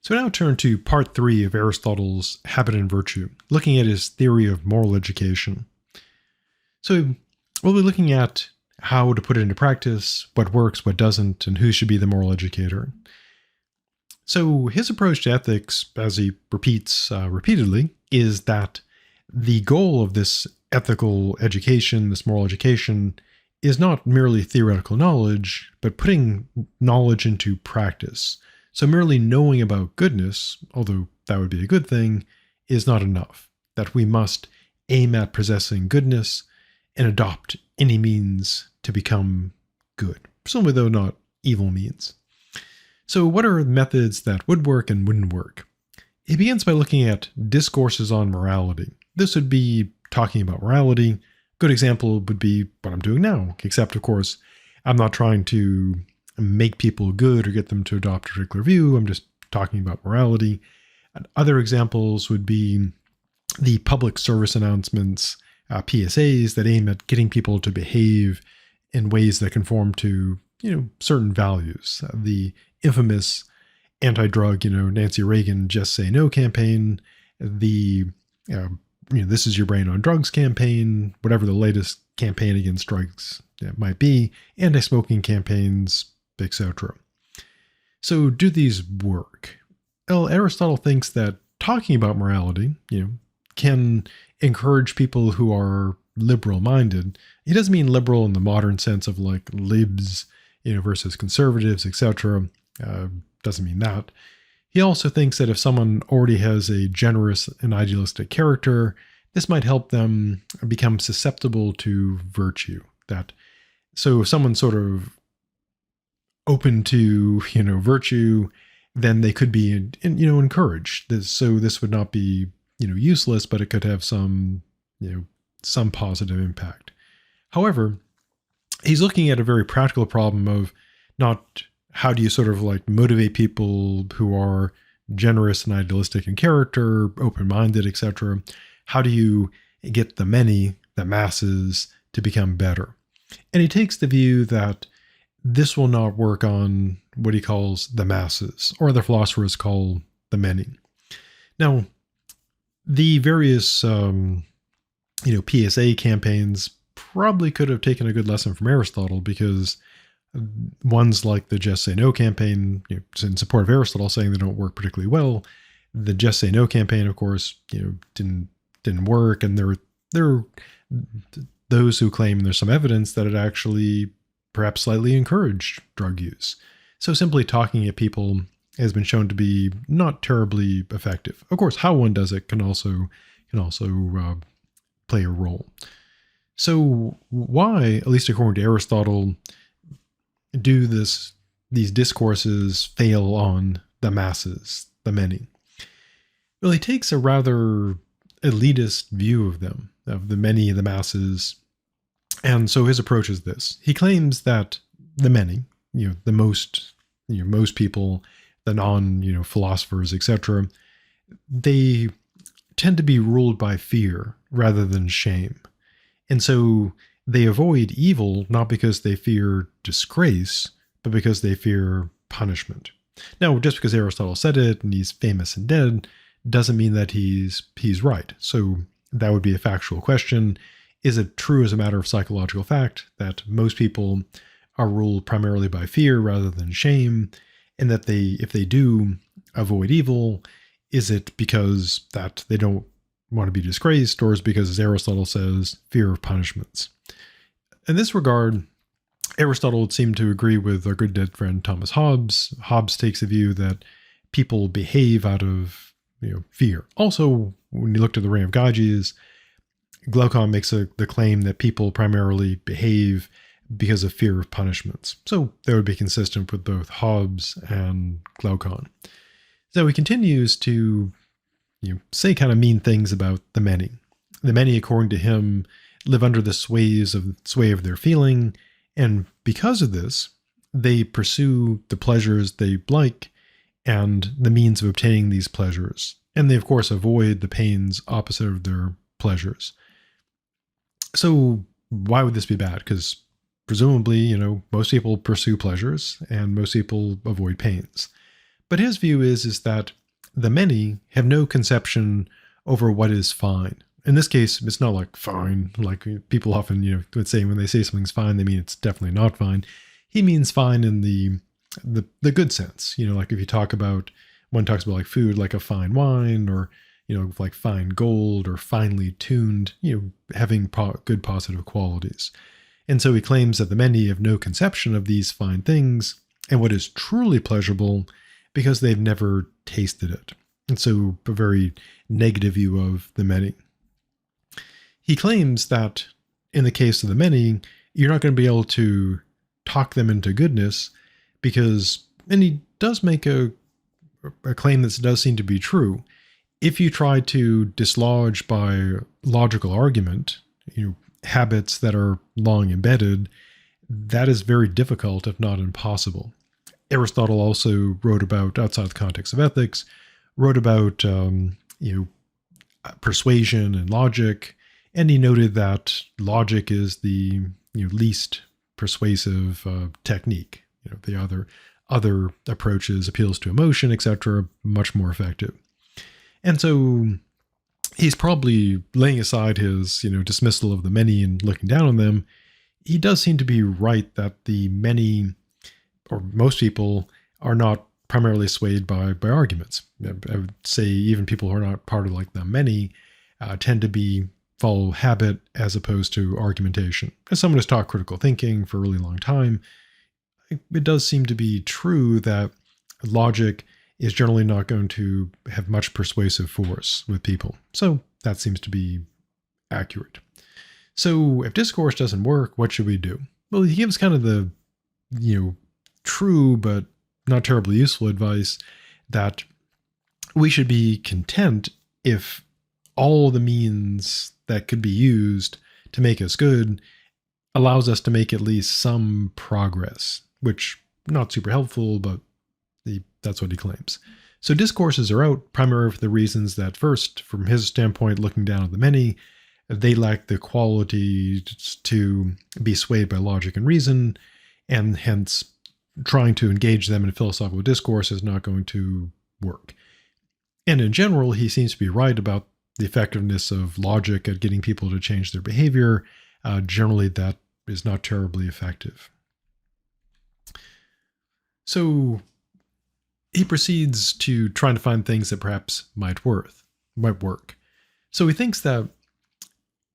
So now turn to part 3 of Aristotle's Habit and Virtue, looking at his theory of moral education. So we'll be looking at how to put it into practice, what works, what doesn't, and who should be the moral educator. So his approach to ethics, as he repeats repeatedly, is that the goal of this ethical education, this moral education, is not merely theoretical knowledge, but putting knowledge into practice. So merely knowing about goodness, although that would be a good thing, is not enough. That we must aim at possessing goodness and adopt any means to become good. Presumably, though, not evil means. So what are methods that would work and wouldn't work? He begins by looking at discourses on morality. This would be talking about morality. Good example would be what I'm doing now, except, of course, I'm not trying to make people good or get them to adopt a particular view. I'm just talking about morality. And other examples would be the public service announcements, PSAs that aim at getting people to behave in ways that conform to, certain values. The infamous anti-drug, Nancy Reagan Just Say No campaign, the This Is Your Brain on Drugs campaign, whatever the latest campaign against drugs might be, anti-smoking campaigns, etc. So do these work? Well, Aristotle thinks that talking about morality, can encourage people who are liberal-minded. He doesn't mean liberal in the modern sense of like libs, versus conservatives, etc. Doesn't mean that. He also thinks that if someone already has a generous and idealistic character, this might help them become susceptible to virtue. So if someone's sort of open to, virtue, then they could be, encouraged. This would not be, useless, but it could have some positive impact. However, he's looking at a very practical problem of not how do you sort of like motivate people who are generous and idealistic in character, open-minded, etc. How do you get the many, the masses, to become better? And he takes the view that this will not work on what he calls the masses, or other philosophers call the many. Now, the various, PSA campaigns probably could have taken a good lesson from Aristotle, because ones like the Just Say No campaign, in support of Aristotle, saying they don't work particularly well. The Just Say No campaign, of course, didn't work, and there are those who claim there's some evidence that it actually perhaps slightly encouraged drug use. So simply talking at people has been shown to be not terribly effective. Of course, how one does it can also play a role. So why, at least according to Aristotle, do these discourses fail on the masses, the many? Well, he takes a rather elitist view of them, of the many, the masses. And so his approach is this. He claims that the many, the most people, the philosophers, etc., they tend to be ruled by fear rather than shame. And so they avoid evil not because they fear disgrace, but because they fear punishment. Now, just because Aristotle said it and he's famous and dead doesn't mean that he's right. So that would be a factual question. Is it true as a matter of psychological fact that most people are ruled primarily by fear rather than shame, and that if they do avoid evil, is it because that they don't want to be disgraced, or is it because, as Aristotle says, fear of punishments? In this regard, Aristotle would seem to agree with our good dead friend Thomas Hobbes. Hobbes takes a view that people behave out of fear. Also, when you look at the Reign of Gyges, Glaucon makes the claim that people primarily behave because of fear of punishments. So that would be consistent with both Hobbes and Glaucon. So he continues to say kind of mean things about the many. The many, according to him, live under the sway of their feeling, and because of this, they pursue the pleasures they like and the means of obtaining these pleasures. And they, of course, avoid the pains opposite of their pleasures. So why would this be bad? Because presumably, most people pursue pleasures and most people avoid pains. But his view is that the many have no conception over what is fine. In this case, it's not like fine, like people often, would say when they say something's fine, they mean it's definitely not fine. He means fine in the good sense. Like if you talk about, one talks about like food, like a fine wine, or, like fine gold or finely tuned, having good positive qualities. And so he claims that the many have no conception of these fine things and what is truly pleasurable because they've never tasted it. And so a very negative view of the many. He claims that in the case of the many, you're not going to be able to talk them into goodness because, and he does make a claim that does seem to be true. If you try to dislodge by logical argument, habits that are long embedded, that is very difficult, if not impossible. Aristotle also wrote about, outside the context of ethics, wrote about persuasion and logic, and he noted that logic is the least persuasive technique. The other approaches, appeals to emotion, etc., much more effective. And so he's probably laying aside his dismissal of the many and looking down on them. He does seem to be right that the many, or most people, are not primarily swayed by arguments. I would say even people who are not part of like the many tend to follow habit as opposed to argumentation. As someone who's taught critical thinking for a really long time, it does seem to be true that logic is generally not going to have much persuasive force with people. So that seems to be accurate. So if discourse doesn't work, what should we do? Well, he gives kind of the, true but not terribly useful advice that we should be content if all the means that could be used to make us good allows us to make at least some progress, which not super helpful, but that's what he claims. So discourses are out primarily for the reasons that, first, from his standpoint, looking down at the many, they lack the quality to be swayed by logic and reason, and hence trying to engage them in philosophical discourse is not going to work. And in general, he seems to be right about the effectiveness of logic at getting people to change their behavior. Generally, that is not terribly effective. So he proceeds to try to find things that perhaps might work. So he thinks that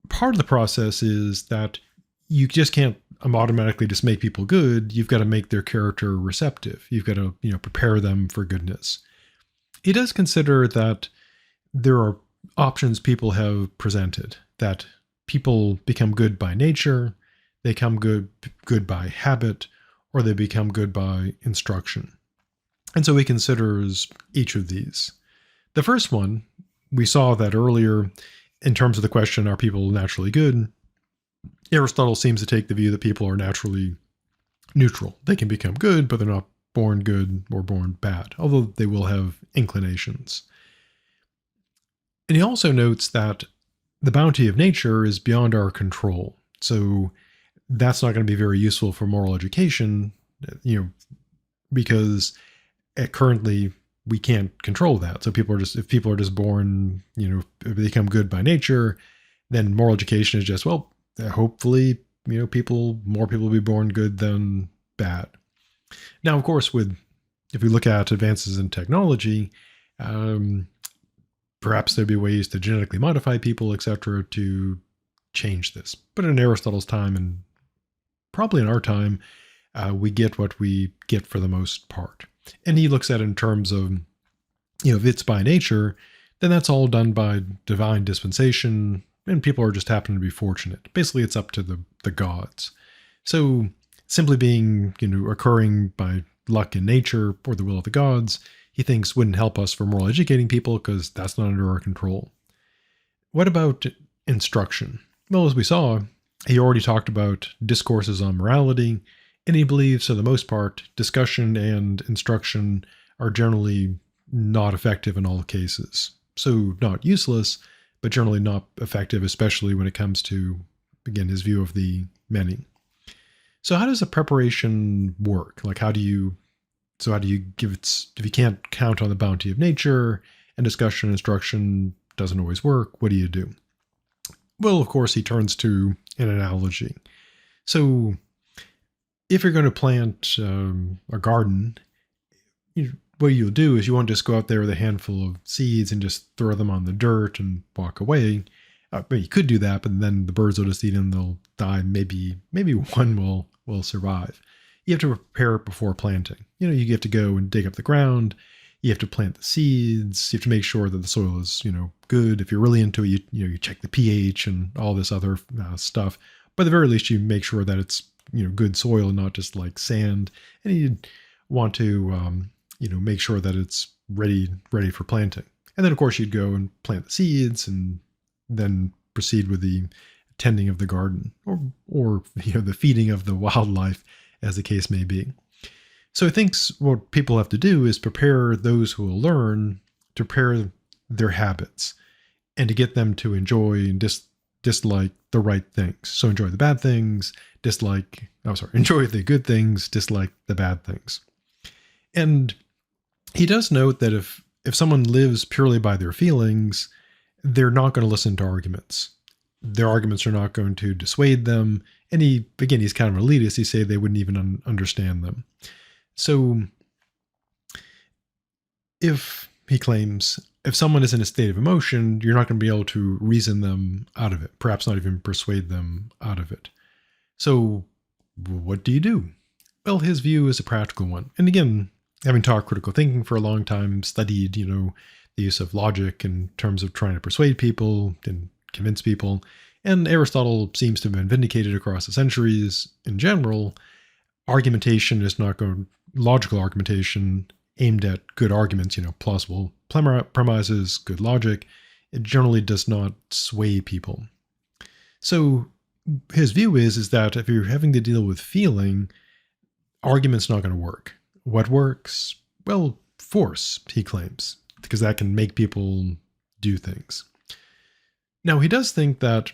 part of the process is that you just can't automatically just make people good. You've got to make their character receptive. You've got to, prepare them for goodness. He does consider that there are options people have presented, that people become good by nature, they become good by habit, or they become good by instruction. And so he considers each of these. The first one, we saw that earlier in terms of the question, are people naturally good? Aristotle seems to take the view that people are naturally neutral. They can become good, but they're not born good or born bad, although they will have inclinations. And he also notes that the bounty of nature is beyond our control. So that's not going to be very useful for moral education, because currently we can't control that. So if people are just born, if they become good by nature, then moral education is just, well, hopefully, more people will be born good than bad. Now, of course, if we look at advances in technology, perhaps there'd be ways to genetically modify people, etc., to change this. But in Aristotle's time, and probably in our time, we get what we get for the most part. And he looks at it in terms of, if it's by nature, then that's all done by divine dispensation, and people are just happen to be fortunate. Basically, it's up to the gods. So simply being, occurring by luck in nature or the will of the gods, he thinks wouldn't help us for moral educating people because that's not under our control. What about instruction? Well, as we saw, he already talked about discourses on morality, and he believes, for the most part, discussion and instruction are generally not effective in all cases. So not useless, but generally not effective, especially when it comes to, again, his view of the many. So how does a preparation work? Like, how do you So how do you give it, if you can't count on the bounty of nature and discussion and instruction doesn't always work, what do you do? Well, of course, he turns to an analogy. So if you're going to plant a garden, what you'll do is you won't just go out there with a handful of seeds and just throw them on the dirt and walk away. But you could do that, but then the birds will just eat them. They'll die. Maybe one will survive. You have to prepare it before planting. You have to go and dig up the ground. You have to plant the seeds. You have to make sure that the soil is, good. If you're really into it, you check the pH and all this other stuff. But at the very least, you make sure that it's, good soil, not just like sand. And you want to, make sure that it's ready for planting. And then, of course, you'd go and plant the seeds and then proceed with the tending of the garden or the feeding of the wildlife, as the case may be. So he thinks what people have to do is prepare those who will learn to prepare their habits and to get them to enjoy and dislike the right things. So enjoy the bad things, enjoy the good things, dislike the bad things. And he does note that if someone lives purely by their feelings, they're not going to listen to arguments. Their arguments are not going to dissuade them. And he's kind of elitist. He say they wouldn't even understand them. So he claims, if someone is in a state of emotion, you're not going to be able to reason them out of it, perhaps not even persuade them out of it. So what do you do? Well, his view is a practical one. And again, having taught critical thinking for a long time, studied, the use of logic in terms of trying to persuade people and convince people. And Aristotle seems to have been vindicated across the centuries. In general, argumentation is not going, logical argumentation aimed at good arguments, plausible premises, good logic. It generally does not sway people. So his view is that if you're having to deal with feeling, argument's not going to work. What works? Well, force, he claims, because that can make people do things. Now, he does think that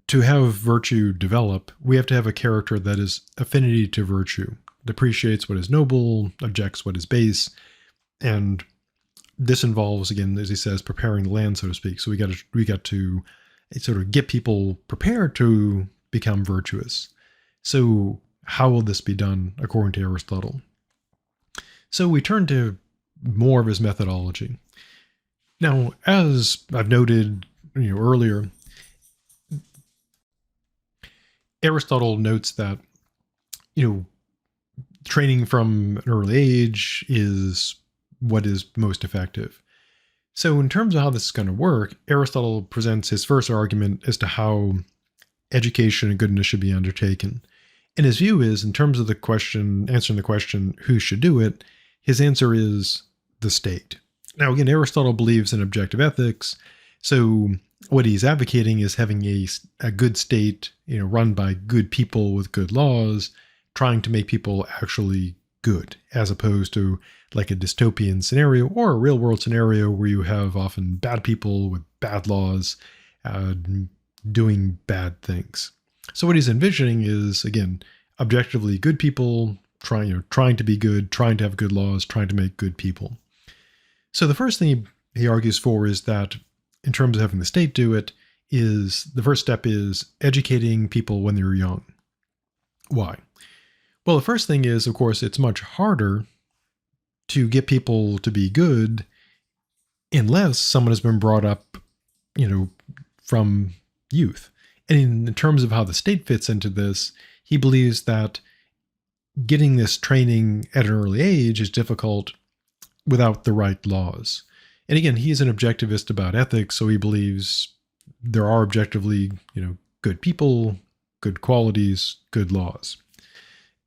to have virtue develop, we have to have a character that is affinity to virtue, appreciates what is noble, objects what is base, and this involves, again, as he says, preparing the land, so to speak. So we got to sort of get people prepared to become virtuous. So how will this be done according to Aristotle? So we turn to more of his methodology. Now, as I've noted, earlier, Aristotle notes that, training from an early age is what is most effective. So in terms of how this is going to work, Aristotle presents his first argument as to how education and goodness should be undertaken. And his view is, in terms of answering the question, who should do it, his answer is the state. Now, again, Aristotle believes in objective ethics. So what he's advocating is having a good state, run by good people with good laws, trying to make people actually good, as opposed to like a dystopian scenario or a real world scenario where you have often bad people with bad laws doing bad things. So what he's envisioning is, again, objectively good people trying to be good, trying to have good laws, trying to make good people. So the first thing he argues for is that in terms of having the state do it, is the first step is educating people when they're young. Why? Well, the first thing is, of course, it's much harder to get people to be good unless someone has been brought up, from youth. And in terms of how the state fits into this, he believes that getting this training at an early age is difficult without the right laws. And again, he's an objectivist about ethics, so he believes there are objectively, good people, good qualities, good laws.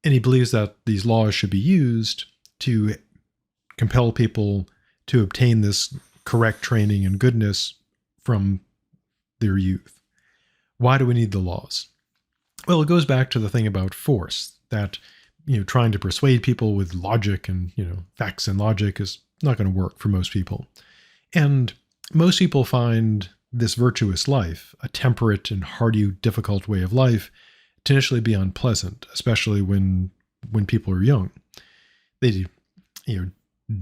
And he believes that these laws should be used to compel people to obtain this correct training and goodness from their youth. Why do we need the laws? Well, it goes back to the thing about force, that, trying to persuade people with logic and, facts and logic is not going to work for most people. And most people find this virtuous life, a temperate and hardy, difficult way of life, to initially be unpleasant, especially when people are young. They,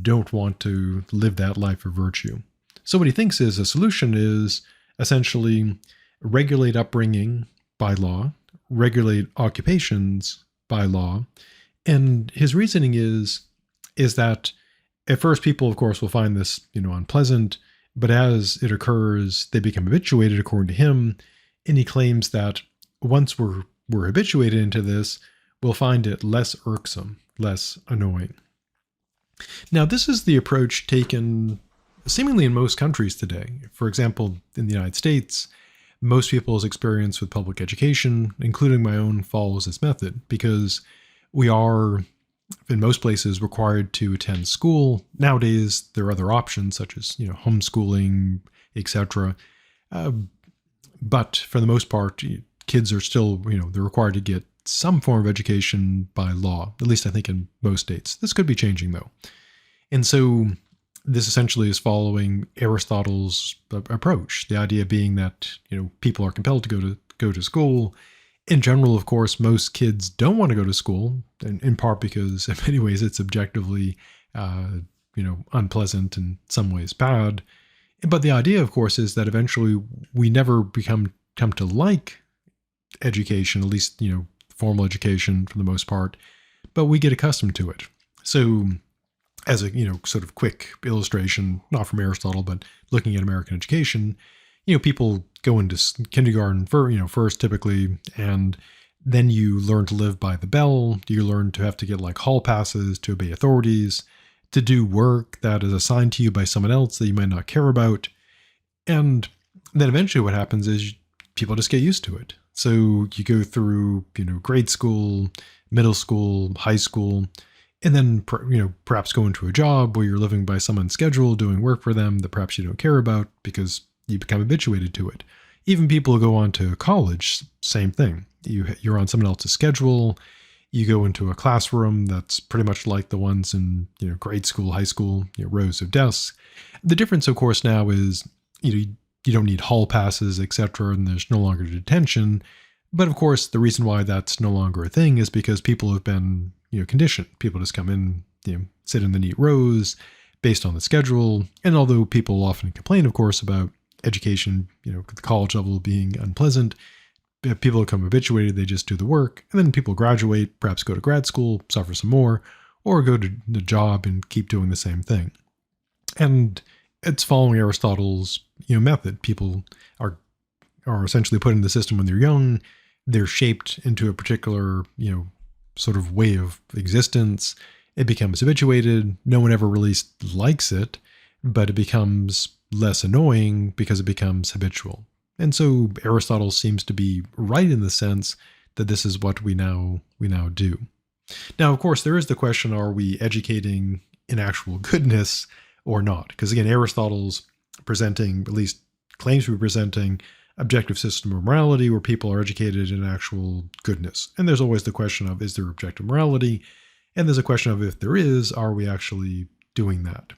don't want to live that life of virtue. So what he thinks is a solution is essentially regulate upbringing by law, regulate occupations by law. And his reasoning is that at first people, of course, will find this, unpleasant, but as it occurs, they become habituated according to him. And he claims that once we're habituated into this, we'll find it less irksome, less annoying. Now, this is the approach taken seemingly in most countries today. For example, in the United States, most people's experience with public education, including my own, follows this method because we are, in most places, required to attend school. Nowadays, there are other options such as homeschooling, etc. But for the most part, kids are still, they're required to get some form of education by law, at least I think in most states. This could be changing though. And so this essentially is following Aristotle's approach, the idea being that, people are compelled to go to school. In general, of course, most kids don't want to go to school, in part because in many ways it's objectively, unpleasant, in some ways bad. But the idea, of course, is that eventually we never come to like education, at least, formal education for the most part, but we get accustomed to it. So as a, sort of quick illustration, not from Aristotle, but looking at American education, people go into kindergarten first typically, and then you learn to live by the bell. You learn to have to get like hall passes to obey authorities, to do work that is assigned to you by someone else that you might not care about. And then eventually what happens is people just get used to it. So you go through, grade school, middle school, high school, and then, perhaps go into a job where you're living by someone's schedule, doing work for them that perhaps you don't care about because you become habituated to it. Even people who go on to college, same thing. You're on someone else's schedule. You go into a classroom that's pretty much like the ones in, grade school, high school, rows of desks. The difference, of course, now is, you don't need hall passes, etc., and there's no longer detention. But of course, the reason why that's no longer a thing is because people have been, conditioned. People just come in, sit in the neat rows based on the schedule. And although people often complain, of course, about education, the college level being unpleasant, people become habituated, they just do the work. And then people graduate, perhaps go to grad school, suffer some more, or go to the job and keep doing the same thing. And it's following Aristotle's, method. People are essentially put in the system when they're young. They're shaped into a particular, sort of way of existence. It becomes habituated. No one ever really likes it, but it becomes less annoying because it becomes habitual. And so Aristotle seems to be right in the sense that this is what we now do. Now, of course, there is the question, are we educating in actual goodness or not? Because again, Aristotle's presenting, at least claims to be presenting, objective system of morality where people are educated in actual goodness. And there's always the question of, is there objective morality? And there's a question of, if there is, are we actually doing that?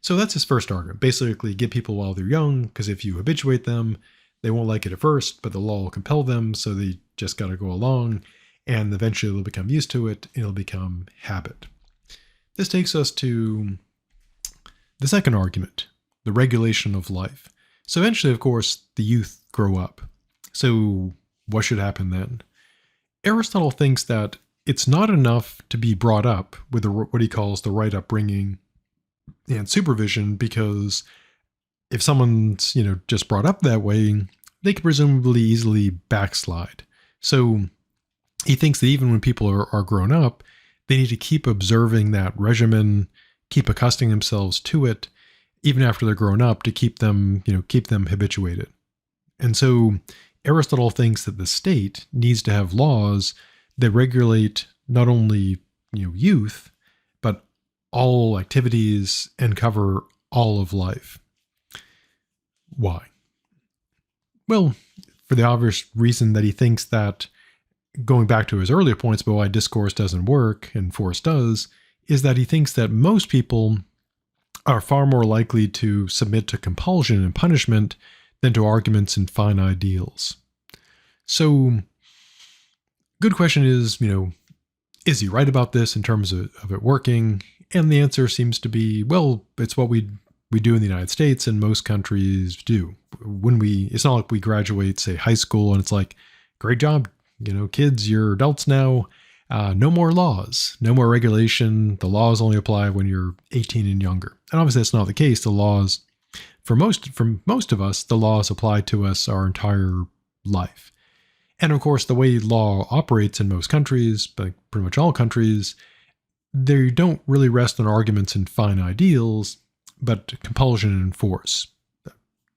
So that's his first argument. Basically, get people while they're young, because if you habituate them, they won't like it at first, but the law will compel them, so they just got to go along, and eventually they'll become used to it, and it'll become habit. This takes us to the second argument, the regulation of life. So eventually, of course, the youth grow up. So what should happen then? Aristotle thinks that it's not enough to be brought up with what he calls the right upbringing and supervision, because if someone's, just brought up that way, they could presumably easily backslide. So he thinks that even when people are grown up, they need to keep observing that regimen, keep accustoming themselves to it, even after they're grown up, to keep them habituated. And so Aristotle thinks that the state needs to have laws that regulate not only, youth, but all activities and cover all of life. Why? Well, for the obvious reason that he thinks that, going back to his earlier points about why discourse doesn't work and force does, is that he thinks that most people are far more likely to submit to compulsion and punishment than to arguments and fine ideals. So, good question is, is he right about this in terms of it working? And the answer seems to be, well, it's what we do in the United States and most countries do. It's not like we graduate, say, high school, and it's like, great job, kids, you're adults now. No more laws, no more regulation. The laws only apply when you're 18 and younger. And obviously that's not the case. The laws, for most of us, the laws apply to us our entire life. And of course, the way law operates in most countries, but pretty much all countries, they don't really rest on arguments and fine ideals, but compulsion and force.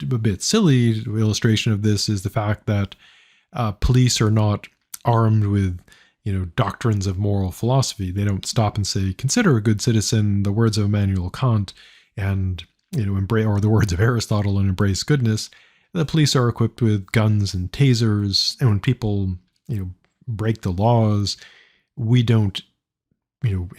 A bit silly illustration of this is the fact that police are not armed with, doctrines of moral philosophy. They don't stop and say, consider a good citizen, the words of Immanuel Kant, and, embrace, or the words of Aristotle, and embrace goodness. The police are equipped with guns and tasers. And when people, break the laws, we don't,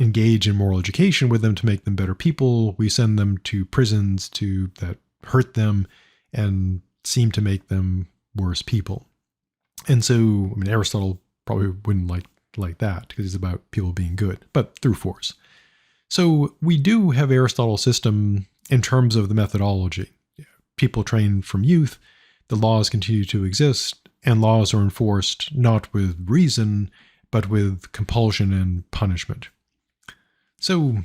engage in moral education with them to make them better people. We send them to prisons that hurt them and seem to make them worse people. And so, Aristotle probably wouldn't like that because it's about people being good, but through force. So we do have Aristotle's system in terms of the methodology. People trained from youth, the laws continue to exist, and laws are enforced not with reason, but with compulsion and punishment. So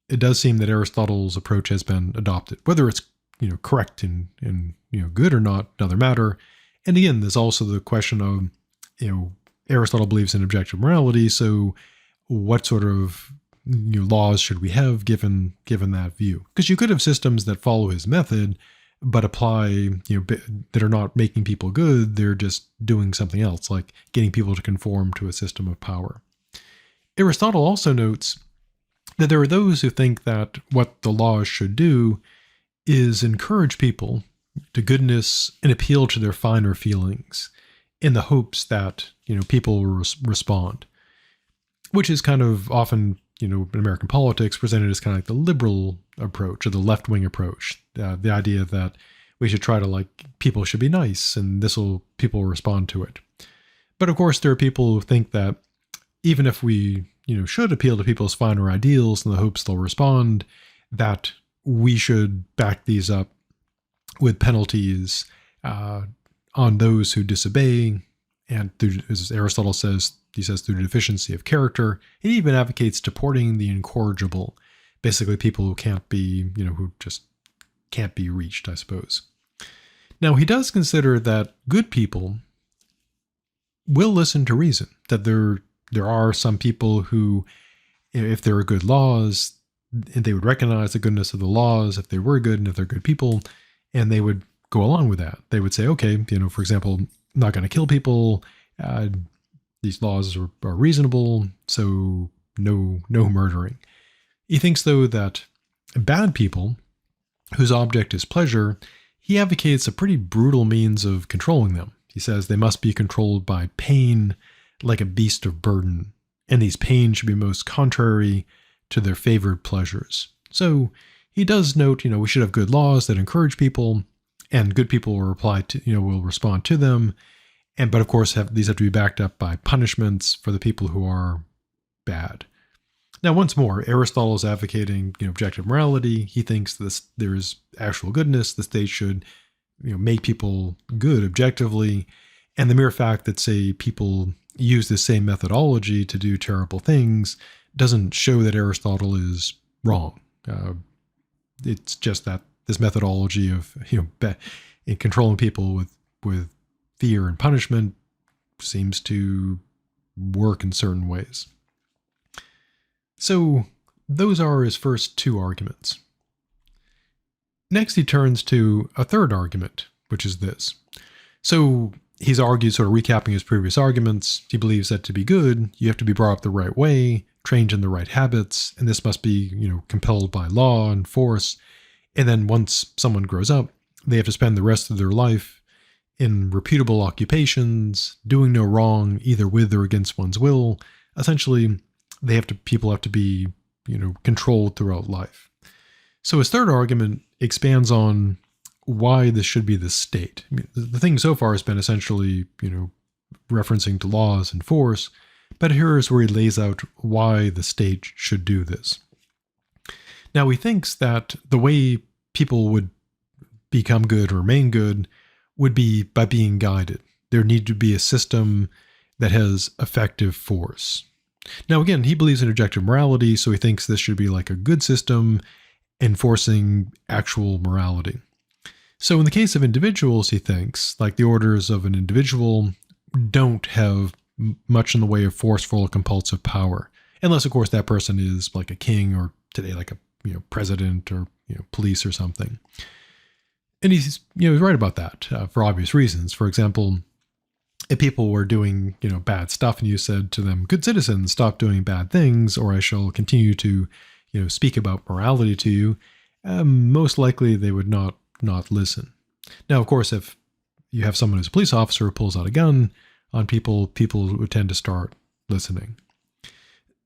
it does seem that Aristotle's approach has been adopted. Whether it's correct and good or not, another matter. And again, there's also the question of Aristotle believes in objective morality. So what sort of laws should we have given that view? Because you could have systems that follow his method, but apply that are not making people good. They're just doing something else, like getting people to conform to a system of power. Aristotle also notes that there are those who think that what the laws should do is encourage people to goodness and appeal to their finer feelings in the hopes that, people will respond, which is kind of often, in American politics presented as kind of like the liberal approach or the left-wing approach. The idea that we should try to people should be nice and people will respond to it. But of course, there are people who think that even if we, should appeal to people's finer ideals in the hopes they'll respond, that we should back these up with penalties on those who disobey, and through, as Aristotle says, through deficiency of character. He even advocates deporting the incorrigible, basically people who can't be, who just can't be reached, I suppose. Now, he does consider that good people will listen to reason, that there are some people who, if there are good laws, they would recognize the goodness of the laws if they were good and if they're good people, and they would go along with that. They would say, okay, for example, not going to kill people. These laws are reasonable, so no murdering. He thinks, though, that bad people, whose object is pleasure, he advocates a pretty brutal means of controlling them. He says they must be controlled by pain, like a beast of burden, and these pains should be most contrary to their favored pleasures. So he does note, we should have good laws that encourage people, and good people will will respond to them. But of course, these have to be backed up by punishments for the people who are bad. Now, once more, Aristotle is advocating, objective morality. He thinks there is actual goodness. The state should, make people good objectively. And the mere fact that, say, people use the same methodology to do terrible things doesn't show that Aristotle is wrong. It's just that this methodology of, in controlling people with fear and punishment seems to work in certain ways. So those are his first two arguments. Next, he turns to a third argument, which is this. So he's argued, sort of recapping his previous arguments. He believes that to be good, you have to be brought up the right way, trained in the right habits, and this must be, compelled by law and force. And then once someone grows up, they have to spend the rest of their life in reputable occupations, doing no wrong, either with or against one's will. Essentially, people have to be, controlled throughout life. So his third argument expands on why this should be the state. The thing so far has been essentially, referencing to laws and force, But here is where he lays out why the state should do this. Now, he thinks that the way people would become good or remain good would be by being guided. There need to be a system that has effective force. Now, again, he believes in objective morality, so he thinks this should be like a good system enforcing actual morality. So in the case of individuals, he thinks, like the orders of an individual don't have much in the way of forceful, compulsive power, unless, of course, that person is like a king, or today like a president, or police or something. And he's he's right about that for obvious reasons. For example, if people were doing bad stuff and you said to them, "Good citizens, stop doing bad things, or I shall continue to speak about morality to you," most likely they would not listen. Now, of course, if you have someone who's a police officer who pulls out a gun on people would tend to start listening.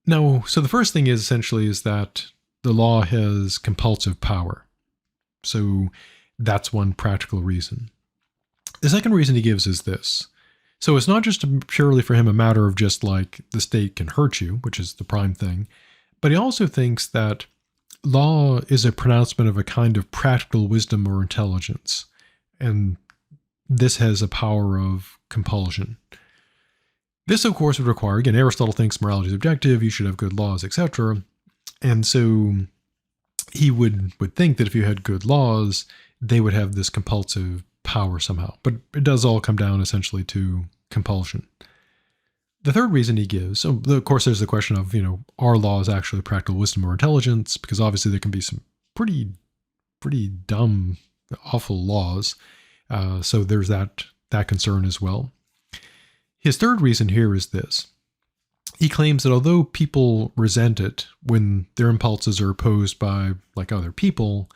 Now, so the first thing is that the law has compulsive power. So that's one practical reason. The second reason he gives is this. So it's not just purely for him a matter of just like the state can hurt you, which is the prime thing, but he also thinks that law is a pronouncement of a kind of practical wisdom or intelligence, and this has a power of compulsion. This, of course, would require, again, Aristotle thinks morality is objective, you should have good laws, etc. And so he would think that if you had good laws, they would have this compulsive power somehow. But it does all come down essentially to compulsion. The third reason he gives, so of course there's the question of, are laws actually practical wisdom or intelligence? Because obviously there can be some pretty dumb, awful laws. So there's that concern as well. His third reason here is this. He claims that although people resent it when their impulses are opposed by like other people,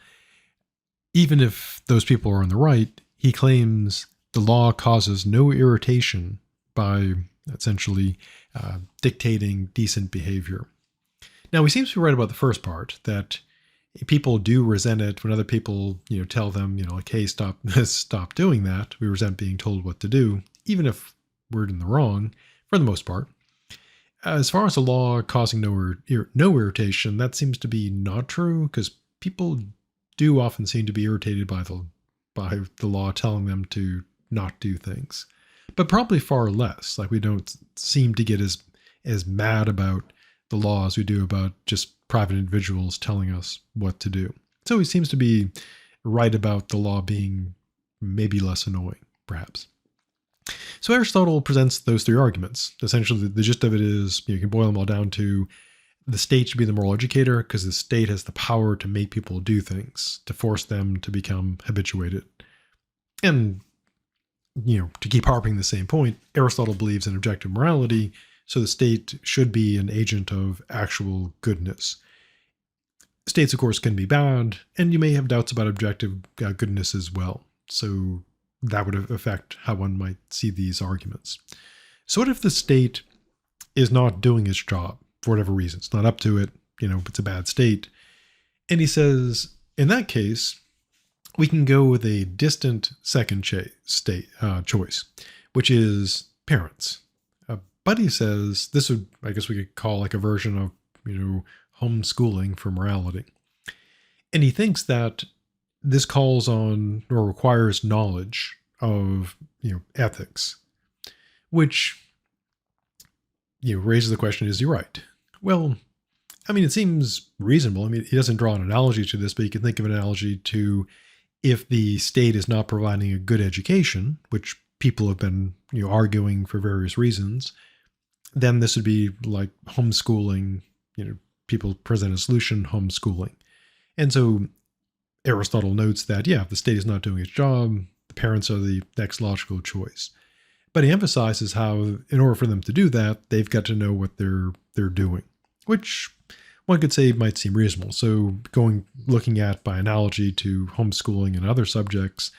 even if those people are on the right, he claims the law causes no irritation by essentially dictating decent behavior. Now, he seems to be right about the first part, that people do resent it when other people, tell them, like, hey, stop doing that. We resent being told what to do, even if we're in the wrong, for the most part. As far as the law causing no irritation, that seems to be not true, because people do often seem to be irritated by the law telling them to not do things, but probably far less. Like, we don't seem to get as mad about the law as we do about just private individuals telling us what to do. So he seems to be right about the law being maybe less annoying, perhaps. So Aristotle presents those three arguments. Essentially, the gist of it is, you can boil them all down to the state should be the moral educator, because the state has the power to make people do things, to force them to become habituated. And, to keep harping the same point, Aristotle believes in objective morality, so the state should be an agent of actual goodness. States, of course, can be bad, and you may have doubts about objective goodness as well. So that would affect how one might see these arguments. So what if the state is not doing its job for whatever reason? It's not up to it, it's a bad state. And he says, in that case, we can go with a distant second choice, which is parents. But he says this would, I guess we could call like a version of, homeschooling for morality. And he thinks that this calls on or requires knowledge of, ethics, which, raises the question, is he right? Well, it seems reasonable. He doesn't draw an analogy to this, but you can think of an analogy to if the state is not providing a good education, which people have been, arguing for various reasons, then this would be like homeschooling, people present a solution, homeschooling. And so Aristotle notes that, if the state is not doing its job, the parents are the next logical choice. But he emphasizes how, in order for them to do that, they've got to know what they're doing, which one could say might seem reasonable. So looking at by analogy to homeschooling and other subjects,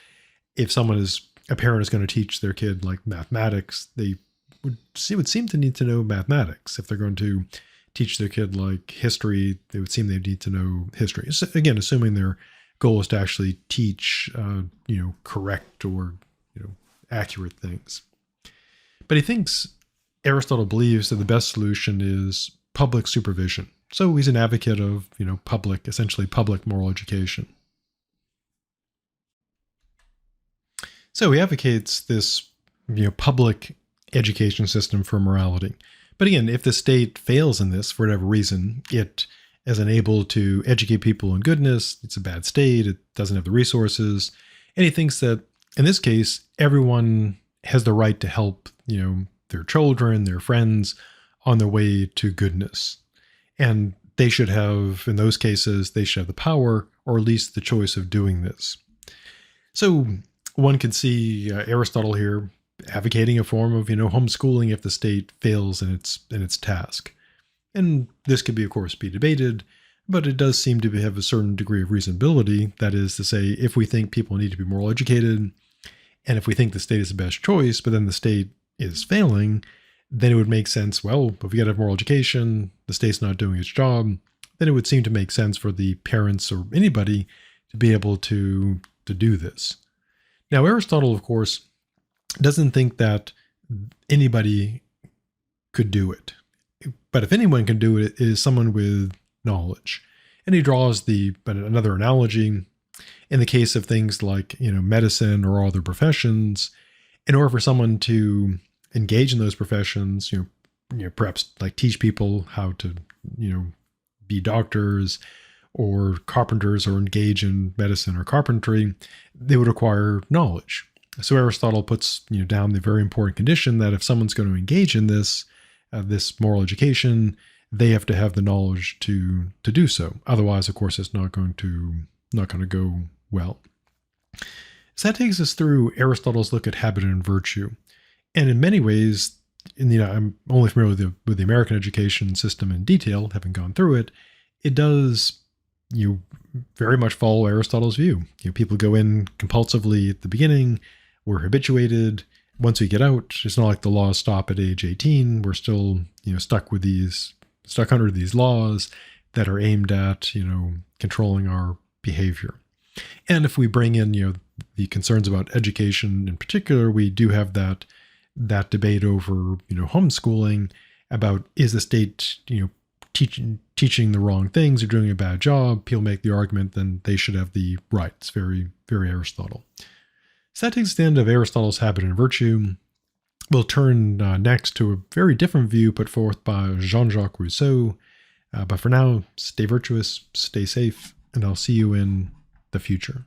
if a parent is going to teach their kid like mathematics, they would seem to need to know mathematics. If they're going to teach their kid like history, they would seem they need to know history. So again, assuming their goal is to actually teach, correct or, accurate things. But he thinks Aristotle believes that the best solution is public supervision. So he's an advocate of, essentially public moral education. So he advocates this, public education system for morality. But again, if the state fails in this for whatever reason, it is unable to educate people in goodness, it's a bad state, it doesn't have the resources, and he thinks that in this case, everyone has the right to help, their children, their friends on their way to goodness. And they should have, in those cases, they should have the power or at least the choice of doing this. So one could see Aristotle here advocating a form of, homeschooling if the state fails in its task. And this could be, of course, be debated, but it does seem to have a certain degree of reasonability. That is to say, if we think people need to be moral educated, and if we think the state is the best choice, but then the state is failing, then it would make sense, well, if we got to have moral education, the state's not doing its job, then it would seem to make sense for the parents or anybody to be able to do this. Now, Aristotle, of course, doesn't think that anybody could do it. But if anyone can do it, it is someone with knowledge. And he draws another analogy. In the case of things like, medicine or other professions, in order for someone to engage in those professions, perhaps like teach people how to, be doctors or carpenters or engage in medicine or carpentry, they would acquire knowledge. So Aristotle puts, down the very important condition that if someone's going to engage in this moral education, they have to have the knowledge to do so. Otherwise, of course, it's not going to go well. So that takes us through Aristotle's look at habit and virtue. And in many ways, I'm only familiar with the American education system in detail, having gone through it. It does, very much follow Aristotle's view. People go in compulsively at the beginning, we're habituated. Once we get out, it's not like the laws stop at age 18. We're still, stuck under these laws that are aimed at, controlling our behavior. And if we bring in, the concerns about education in particular, we do have that debate over, homeschooling about, is the state, teaching the wrong things or doing a bad job? People make the argument then they should have the right. It's very, very Aristotle. So that takes us to the end of Aristotle's Habit and Virtue. We'll turn next to a very different view put forth by Jean-Jacques Rousseau. But for now, stay virtuous, stay safe, and I'll see you in the future.